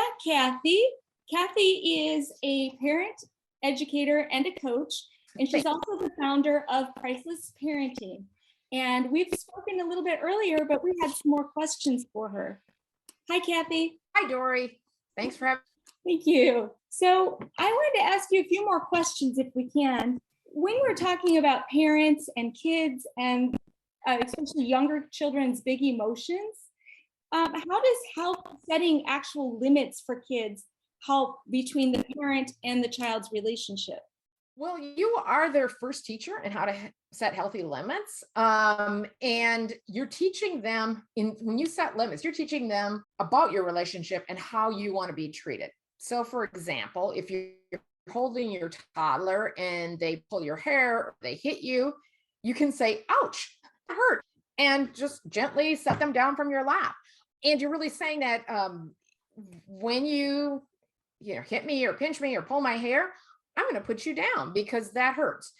met Kathy. Kathy is a parent, educator, and a coach, and she's also the founder of Priceless Parenting. And we've spoken a little bit earlier, but we had some more questions for her. Hi, Kathy. Hi, Dori. Thanks for having me. Thank you. So I wanted to ask you a few more questions if we can. When we're talking about parents and kids and especially younger children's big emotions, how does setting actual limits for kids help between the parent and the child's relationship? Well, you are their first teacher in how to set healthy limits. And you're teaching them when you set limits, you're teaching them about your relationship and how you want to be treated. So for example, if you're holding your toddler and they pull your hair or they hit you, you can say, ouch, that hurt, and just gently set them down from your lap. And you're really saying that when you hit me or pinch me or pull my hair, I'm going to put you down because that hurts.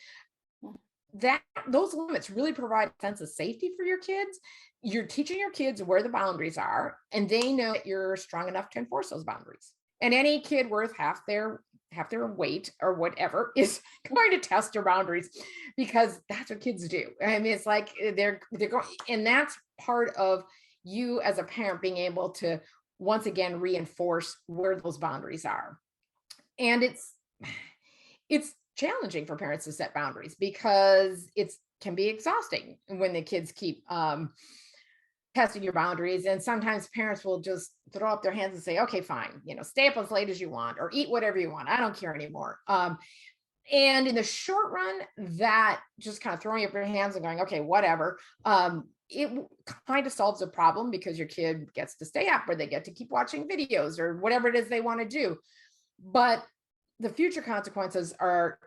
Those limits really provide a sense of safety for your kids. You're teaching your kids where the boundaries are, and they know that you're strong enough to enforce those boundaries. And any kid worth half their weight or whatever is going to test your boundaries, because that's what kids do. I mean, it's like they're going, and that's part of you as a parent being able to once again reinforce where those boundaries are. And it's challenging for parents to set boundaries because it can be exhausting when the kids keep testing your boundaries. And sometimes parents will just throw up their hands and say, okay, fine, stay up as late as you want or eat whatever you want. I don't care anymore. And in the short run, that just kind of throwing up your hands and going, okay, whatever, it kind of solves a problem because your kid gets to stay up or they get to keep watching videos or whatever it is they want to do. But the future consequences are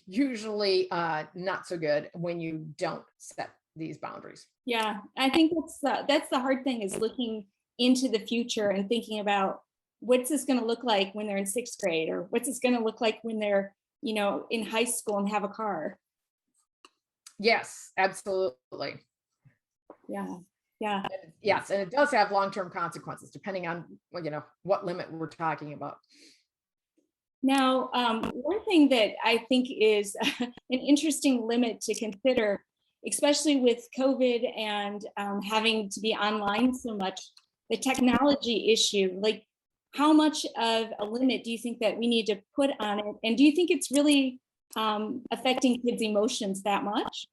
usually not so good when you don't set these boundaries. Yeah, I think that's the hard thing, is looking into the future and thinking about what's this going to look like when they're in 6th grade, or what's this going to look like when they're in high school and have a car. Yes, absolutely. Yeah. Yes, and it does have long-term consequences depending on what limit we're talking about. Now, one thing that I think is an interesting limit to consider, especially with COVID and having to be online so much, the technology issue, like how much of a limit do you think that we need to put on it? And do you think it's really affecting kids' emotions that much?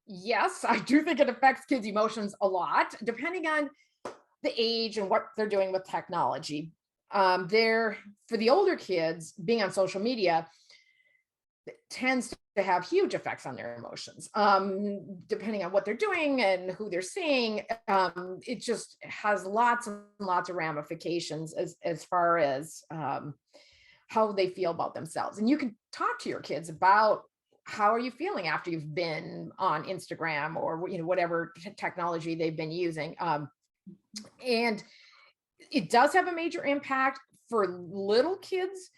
Yes, I do think it affects kids' emotions a lot, depending on the age and what they're doing with technology. For the older kids, being on social media tends to have huge effects on their emotions, depending on what they're doing and who they're seeing. It just has lots and lots of ramifications as far as how they feel about themselves. And you can talk to your kids about how are you feeling after you've been on Instagram or whatever technology they've been using. And it does have a major impact for little kids.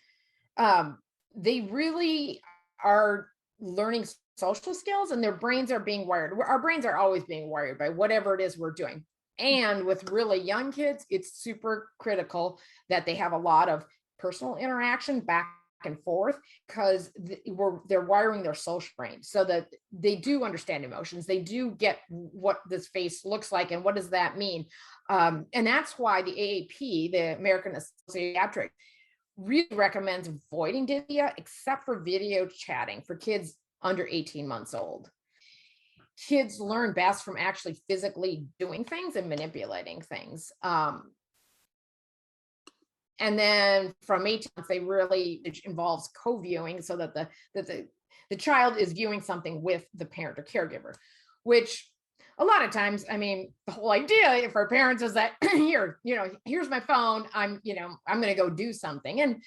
They really are learning social skills, and their brains are being wired. Our brains are always being wired by whatever it is we're doing. And with really young kids, it's super critical that they have a lot of personal interaction back and forth, because they're wiring their social brain so that they do understand emotions. They do get what this face looks like and what does that mean. And that's why the AAP, the American Association of Pediatrics, really recommends avoiding video except for video chatting for kids under 18 months old. Kids learn best from actually physically doing things and manipulating things. And then from 18 months, it involves co-viewing, so that the child is viewing something with the parent or caregiver, which a lot of times, I mean, the whole idea for parents is that here's my phone. I'm going to go do something. And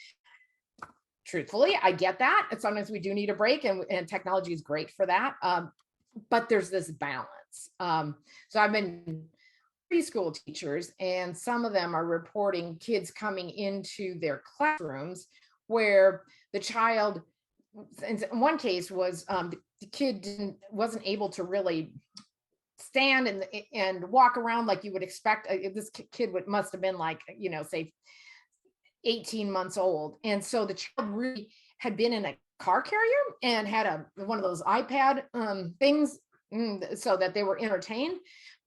truthfully, I get that. And sometimes we do need a break, and technology is great for that. But there's this balance. So I've been preschool teachers, and some of them are reporting kids coming into their classrooms where the child, in one case, was the kid wasn't able to really stand and walk around like you would expect. This kid must have been like, say 18 months old. And so the child really had been in a car carrier and had one of those iPad things so that they were entertained,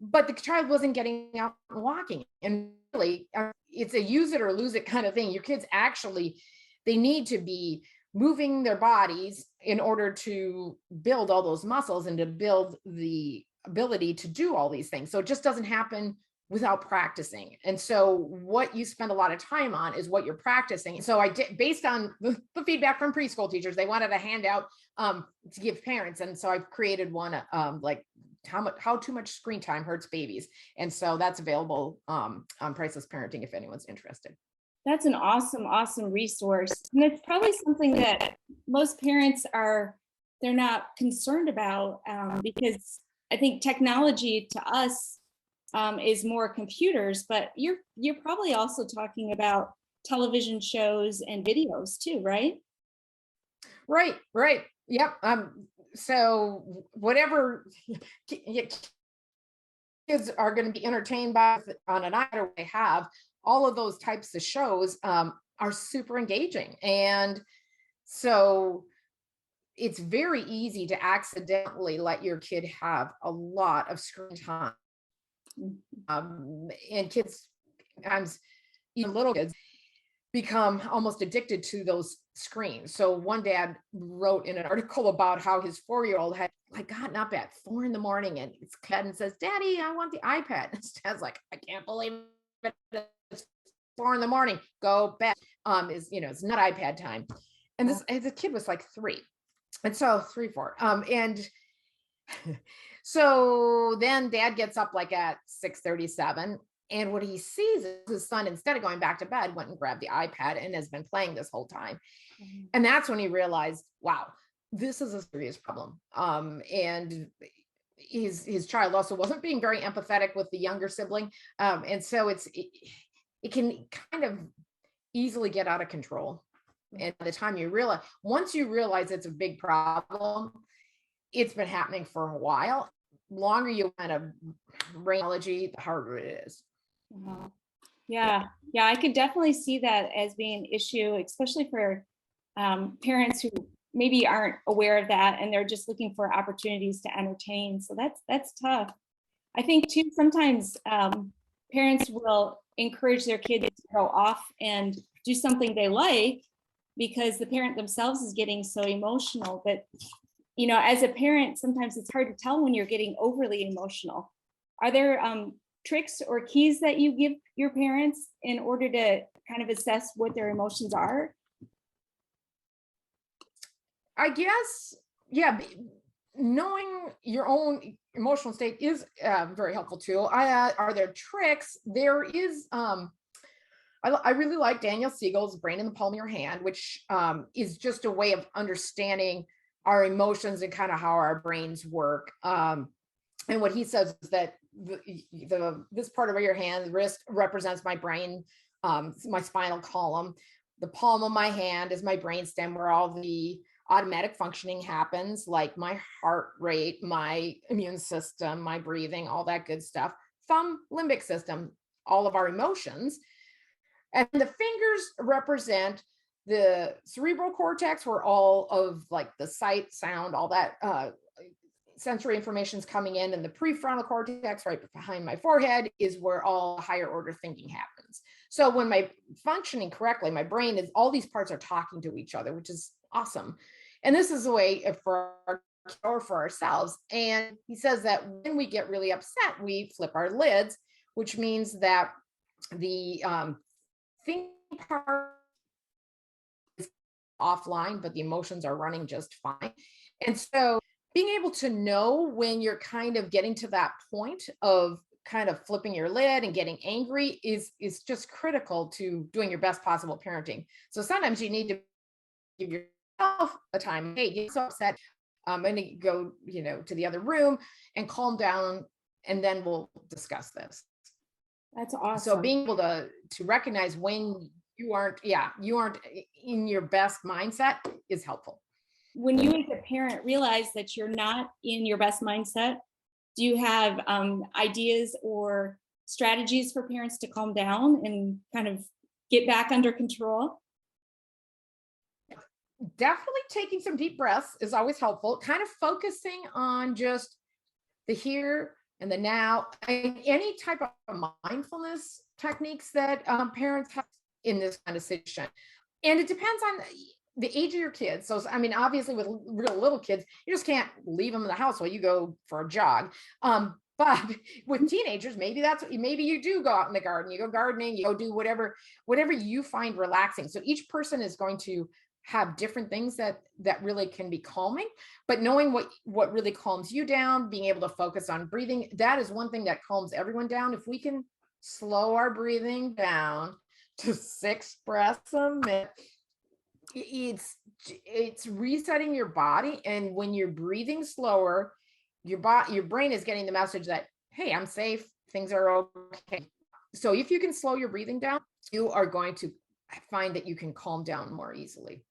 but the child wasn't getting out and walking. And really, it's a use it or lose it kind of thing. Your kids actually, they need to be moving their bodies in order to build all those muscles and to build the ability to do all these things. So it just doesn't happen without practicing. And so what you spend a lot of time on is what you're practicing. So I did, based on the feedback from preschool teachers, they wanted a handout to give parents. And so I've created one like how too much screen time hurts babies. And so that's available on Priceless Parenting if anyone's interested. That's an awesome resource. And it's probably something that most parents they're not concerned about because I think technology to us is more computers, but you're probably also talking about television shows and videos too, right? Right. Yep. So whatever kids are going to be entertained by on an iPad, or they have, all of those types of shows are super engaging. And so it's very easy to accidentally let your kid have a lot of screen time. And kids, sometimes even little kids, become almost addicted to those screens. So one dad wrote in an article about how his 4-year-old had gotten up at 4 a.m. and it's kid and says, "Daddy, I want the iPad." And his dad's like, "I can't believe it. It's 4 a.m. Go bed." It's not iPad time. And the kid was like 3. And so 3, 4. And so then dad gets up like at 6:37. And what he sees is his son, instead of going back to bed, went and grabbed the iPad and has been playing this whole time. Mm-hmm. And that's when he realized, wow, this is a serious problem. And his child also wasn't being very empathetic with the younger sibling. And so it can kind of easily get out of control. And by the time once you realize it's a big problem, it's been happening for a while. The longer you kind of bring technology, the harder it is. Yeah, I could definitely see that as being an issue, especially for parents who maybe aren't aware of that and they're just looking for opportunities to entertain. So that's tough. I think too, sometimes parents will encourage their kids to go off and do something they like because the parent themselves is getting so emotional. But as a parent, sometimes it's hard to tell when you're getting overly emotional. Are there tricks or keys that you give your parents in order to kind of assess what their emotions are? I guess, yeah, knowing your own emotional state is very helpful too. Are there tricks? There is, I really like Daniel Siegel's Brain in the Palm of Your Hand, which is just a way of understanding our emotions and kind of how our brains work. And what he says is that this part of your hand, the wrist, represents my brain, my spinal column. The palm of my hand is my brain stem, where all the automatic functioning happens, like my heart rate, my immune system, my breathing, all that good stuff. Thumb, limbic system, all of our emotions. And the fingers represent the cerebral cortex, where all of like the sight, sound, all that sensory information is coming in, and the prefrontal cortex right behind my forehead is where all higher order thinking happens. So when my functioning correctly, my brain is, all these parts are talking to each other, which is awesome. And this is a way for ourselves. And he says that when we get really upset, we flip our lids, which means that the thinking part is offline, but the emotions are running just fine. And so being able to know when you're kind of getting to that point of kind of flipping your lid and getting angry is just critical to doing your best possible parenting. So sometimes you need to give yourself a time. Hey, you're so upset. I'm going to go, to the other room and calm down, and then we'll discuss this. That's awesome. So being able to recognize when you aren't in your best mindset is helpful. When you as a parent realize that you're not in your best mindset, Do you have ideas or strategies for parents to calm down and kind of get back under control? Definitely taking some deep breaths is always helpful. Kind of focusing on just the here and the now, and any type of mindfulness techniques that parents have in this kind of situation. And it depends on the age of your kids. So, I mean, obviously with real little kids, you just can't leave them in the house while you go for a jog. But with teenagers, maybe you do go out in the garden, you go gardening, you go do whatever you find relaxing. So each person is going to have different things that really can be calming, but knowing what really calms you down, being able to focus on breathing, that is one thing that calms everyone down. If we can slow our breathing down to 6 breaths a minute, it's resetting your body. And when you're breathing slower, your brain is getting the message that, hey, I'm safe, things are okay. So if you can slow your breathing down, you are going to find that you can calm down more easily.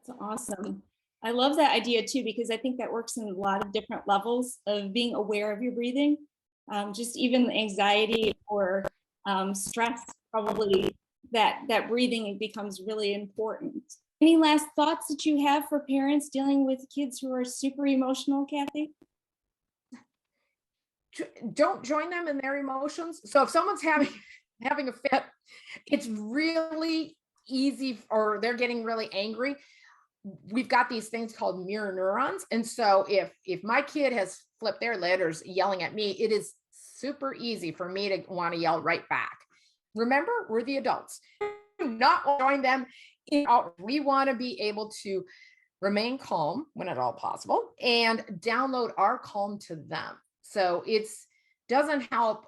That's awesome. I love that idea too, because I think that works in a lot of different levels of being aware of your breathing. Just even anxiety or stress, probably that breathing becomes really important. Any last thoughts that you have for parents dealing with kids who are super emotional, Kathy? Don't join them in their emotions. So if someone's having a fit, it's really easy, or they're getting really angry. We've got these things called mirror neurons. And so if my kid has flipped their lid or is yelling at me, it is super easy for me to want to yell right back. Remember, we're the adults. Do not join them in. We want to be able to remain calm when at all possible and download our calm to them. So it doesn't help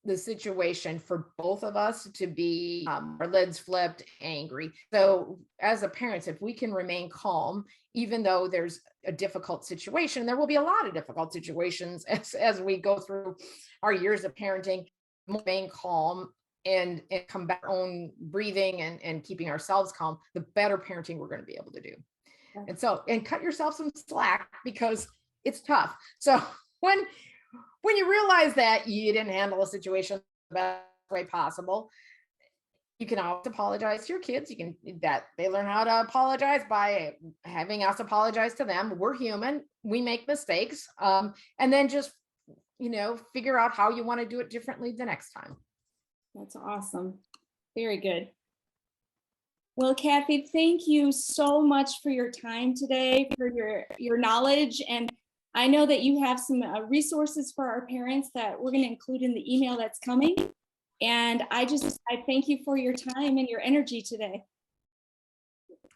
the situation for both of us to be our lids flipped, angry. So as a parent, if we can remain calm, even though there's a difficult situation, there will be a lot of difficult situations as we go through our years of parenting, remain calm and come back to our own breathing and keeping ourselves calm, the better parenting we're going to be able to do. And cut yourself some slack, because it's tough. So when you realize that you didn't handle a situation the best way possible, you can always apologize to your kids. That they learn how to apologize by having us apologize to them. We're human. We make mistakes. And then just, figure out how you want to do it differently the next time. That's awesome. Very good. Well, Kathy, thank you so much for your time today, for your knowledge. And I know that you have some resources for our parents that we're going to include in the email that's coming. And I thank you for your time and your energy today.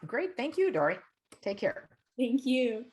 Great. Thank you, Dori. Take care. Thank you.